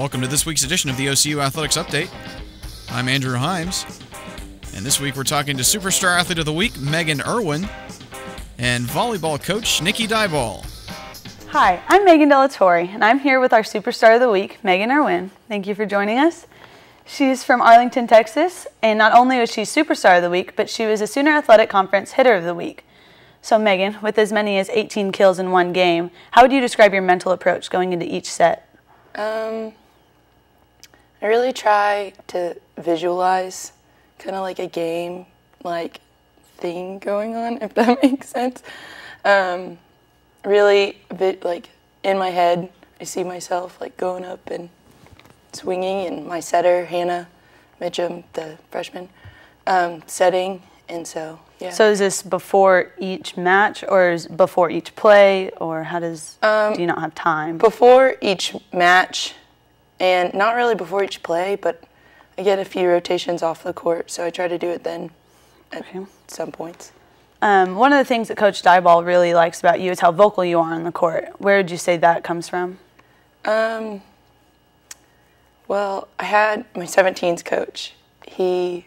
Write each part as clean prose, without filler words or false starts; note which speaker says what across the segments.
Speaker 1: Welcome to this week's edition of the OCU Athletics Update. I'm Andrew Himes, and this week we're talking to Superstar Athlete of the Week, Meghan Irwin, and volleyball coach, Nikki Dieball.
Speaker 2: Hi, I'm Magean De La Torre, and I'm here with our Superstar of the Week, Meghan Irwin. Thank you for joining us. She's from Arlington, Texas, and not only was she Superstar of the Week, but she was a Sooner Athletic Conference Hitter of the Week. So Meghan, with as many as 18 kills in one game, how would you describe your mental approach going into each set?
Speaker 3: I really try to visualize kind of like a game like thing going on, if that makes sense. Really like in my head, I see myself like going up and swinging, and my setter, Hannah Mitchum, the freshman, setting, and so, yeah.
Speaker 2: So is this before each match, or is before each play, or how does, do you not have time?
Speaker 3: Before each match, and not really before each play, but I get a few rotations off the court, so I try to do it then at some points.
Speaker 2: One of the things that Coach Dieball really likes about you is how vocal you are on the court. Where would you say that comes from?
Speaker 3: Well, I had my 17s coach. He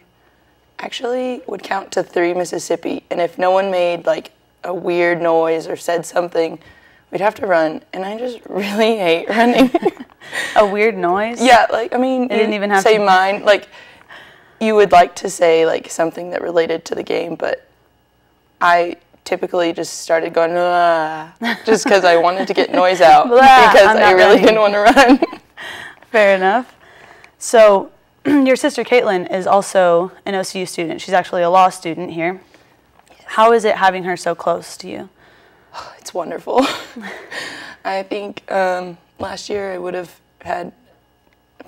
Speaker 3: actually would count to 3 Mississippi, and if no one made like a weird noise or said something, we'd have to run, and I just really hate running.
Speaker 2: A weird noise?
Speaker 3: Yeah, like, I mean, you
Speaker 2: didn't even have
Speaker 3: say
Speaker 2: to
Speaker 3: mine. Like, you would like to say like something that related to the game, but I typically just started going, just because I wanted to get noise out because I really didn't want to run.
Speaker 2: Fair enough. So your sister Caitlin is also an OCU student. She's actually a law student here. Yes. How is it having her so close to you?
Speaker 3: It's wonderful. I think last year I would have had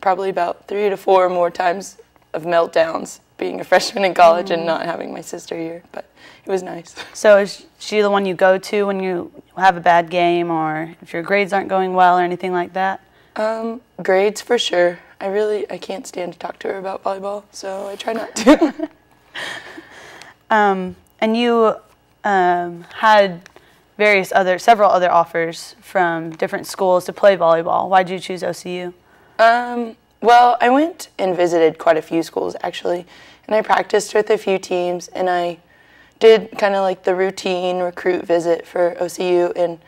Speaker 3: probably about 3 to 4 more times of meltdowns being a freshman in college and not having my sister here, but it was nice. So
Speaker 2: is she the one you go to when you have a bad game, or if your grades aren't going well or anything like that?
Speaker 3: Grades for sure. I can't stand to talk to her about volleyball, so I try not to.
Speaker 2: And you had several other offers from different schools to play volleyball. Why did you choose OCU?
Speaker 3: Well, I went and visited quite a few schools actually, and I practiced with a few teams, and I did kind of like the routine recruit visit for OCU, and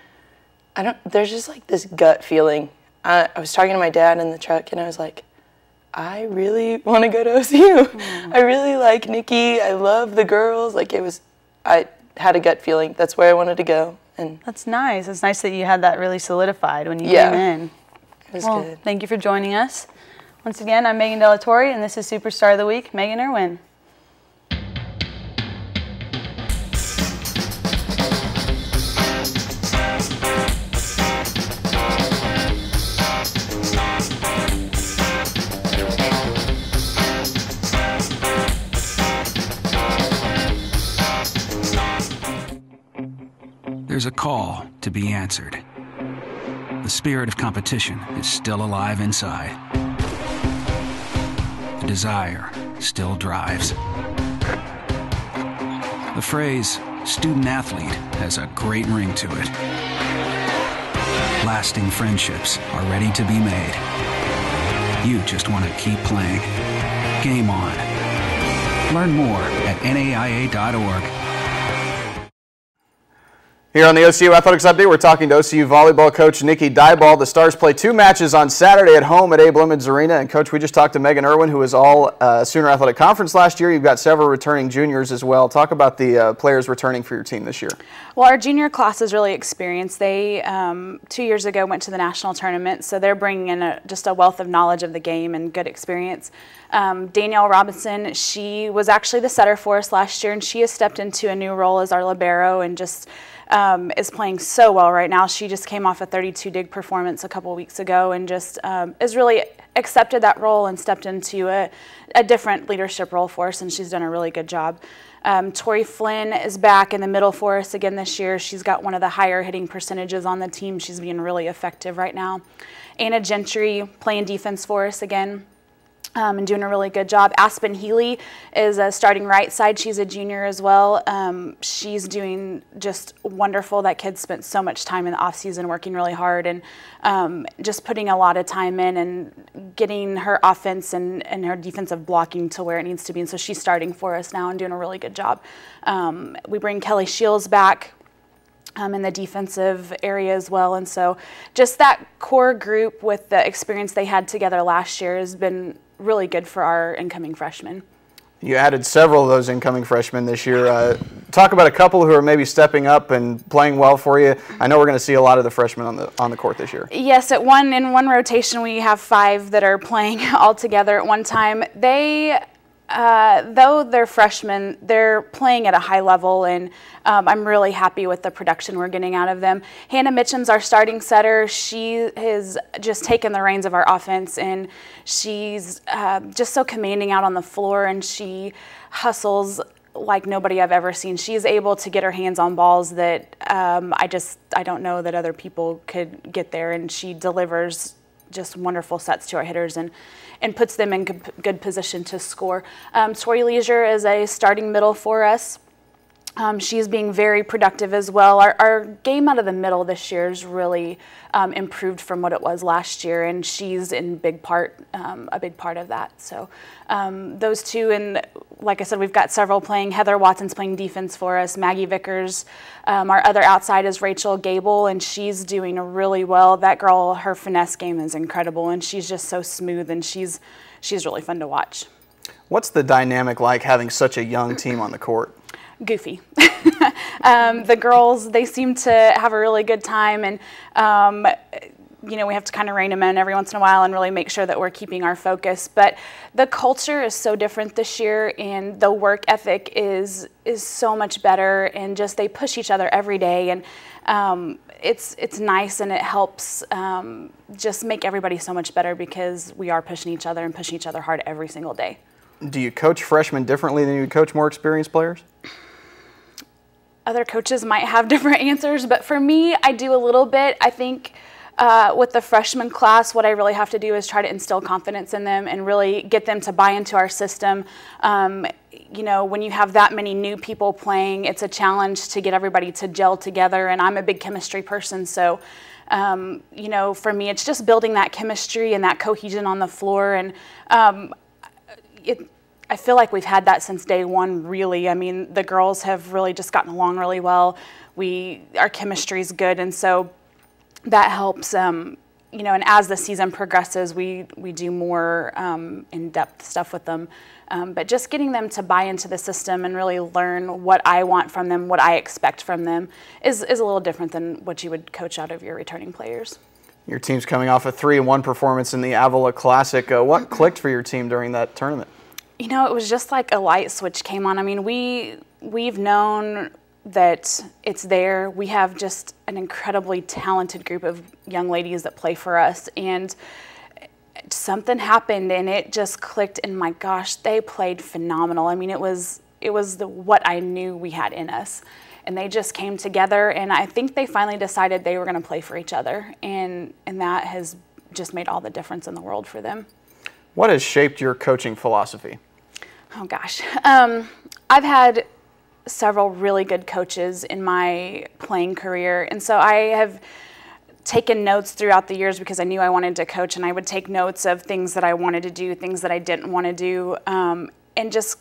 Speaker 3: there's just like this gut feeling. I was talking to my dad in the truck, and I was like, I really want to go to OCU. I really like Nikki. I love the girls. Like, I had a gut feeling. That's where I wanted to go. And
Speaker 2: that's nice. It's nice that you had that really solidified when you came in.
Speaker 3: It was good.
Speaker 2: Thank you for joining us. Once again, I'm Magean De La Torre, and this is Superstar of the Week, Meghan Irwin.
Speaker 4: There's a call to be answered. The spirit of competition is still alive inside. The desire still drives. The phrase student athlete has a great ring to it. Lasting friendships are ready to be made. You just want to keep playing. Game on. Learn more at naia.org.
Speaker 1: Here on the OCU Athletics Update, we're talking to OCU volleyball coach Nikki Dieball. The Stars play 2 matches on Saturday at home at Abe Lemons Arena. And, Coach, we just talked to Meghan Irwin, who was all Sooner Athletic Conference last year. You've got several returning juniors as well. Talk about the players returning for your team this year.
Speaker 5: Well, our junior class is really experienced. They, 2 years ago, went to the national tournament, so they're bringing in just a wealth of knowledge of the game and good experience. Danielle Robinson, she was actually the setter for us last year, and she has stepped into a new role as our libero and just is playing so well right now. She just came off a 32 dig performance a couple weeks ago and just has really accepted that role and stepped into a different leadership role for us, and she's done a really good job. Tori Flynn is back in the middle for us again this year. She's got one of the higher hitting percentages on the team. She's being really effective right now. Anna Gentry playing defense for us again. And doing a really good job. Aspen Healy is a starting right side. She's a junior as well. She's doing just wonderful. That kid spent so much time in the off season working really hard and just putting a lot of time in and getting her offense and her defensive blocking to where it needs to be. And so she's starting for us now and doing a really good job. We bring Kelly Shields back in the defensive area as well. And so just that core group with the experience they had together last year has been really good for our incoming freshmen.
Speaker 1: You added several of those incoming freshmen this year. Talk about a couple who are maybe stepping up and playing well for you. I know we're going to see a lot of the freshmen on the court this year.
Speaker 5: Yes, in one rotation we have 5 that are playing all together at one time. They though they're freshmen, they're playing at a high level, and I'm really happy with the production we're getting out of them. Hannah Mitchum's our starting setter. She has just taken the reins of our offense, and she's just so commanding out on the floor, and she hustles like nobody I've ever seen. She's able to get her hands on balls that I don't know that other people could get there, and she delivers just wonderful sets to our hitters and puts them in good position to score. Tori Leisure is a starting middle for us. She's being very productive as well. Our game out of the middle this year is really improved from what it was last year, and she's in a big part of that. So those two, and like I said, we've got several playing. Heather Watson's playing defense for us. Maggie Vickers. Our other outside is Rachel Gable, and she's doing really well. That girl, her finesse game is incredible, and she's just so smooth, and she's really fun to watch.
Speaker 1: What's the dynamic like having such a young team on the court?
Speaker 5: Goofy. The girls, they seem to have a really good time, and you know, we have to kind of rein them in every once in a while and really make sure that we're keeping our focus. But the culture is so different this year, and the work ethic is so much better, and just they push each other every day, and it's nice, and it helps just make everybody so much better because we are pushing each other and pushing each other hard every single day.
Speaker 1: Do you coach freshmen differently than you coach more experienced players?
Speaker 5: Other coaches might have different answers, but for me, I do a little bit. I think with the freshman class, what I really have to do is try to instill confidence in them and really get them to buy into our system. You know, when you have that many new people playing, it's a challenge to get everybody to gel together, and I'm a big chemistry person, so you know, for me, it's just building that chemistry and that cohesion on the floor, and I feel like we've had that since day one, really. I mean, the girls have really just gotten along really well. Our chemistry is good, and so that helps. You know, and as the season progresses, we do more in-depth stuff with them. But just getting them to buy into the system and really learn what I want from them, what I expect from them, is a little different than what you would coach out of your returning players.
Speaker 1: Your team's coming off a 3-1 performance in the Avila Classic. What clicked for your team during that tournament?
Speaker 5: You know, it was just like a light switch came on. I mean, we've known that it's there. We have just an incredibly talented group of young ladies that play for us, and something happened and it just clicked, and my gosh, they played phenomenal. I mean, it was what I knew we had in us, and they just came together, and I think they finally decided they were going to play for each other, and that has just made all the difference in the world for them.
Speaker 1: What has shaped your coaching philosophy?
Speaker 5: Oh gosh, I've had several really good coaches in my playing career, and so I have taken notes throughout the years because I knew I wanted to coach, and I would take notes of things that I wanted to do, things that I didn't want to do, and just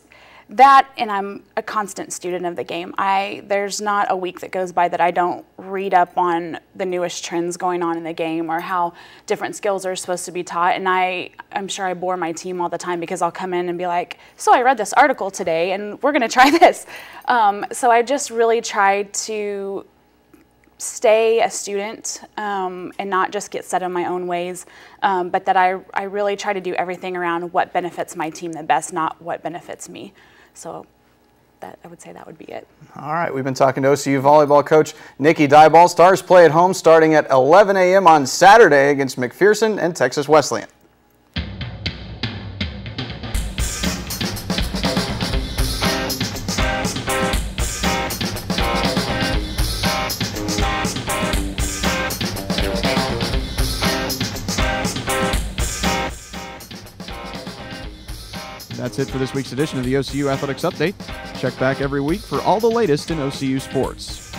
Speaker 5: that, and I'm a constant student of the game. There's not a week that goes by that I don't read up on the newest trends going on in the game or how different skills are supposed to be taught. And I'm sure I bore my team all the time because I'll come in and be like, so I read this article today and we're going to try this. So I just really try to stay a student and not just get set in my own ways, but that I really try to do everything around what benefits my team the best, not what benefits me. So I would say that would be it. All
Speaker 1: right, we've been talking to OCU volleyball coach Nikki Dieball. Stars play at home starting at 11 a.m. on Saturday against McPherson and Texas Wesleyan.
Speaker 6: That's it for this week's edition of the OCU Athletics Update. Check back every week for all the latest in OCU sports.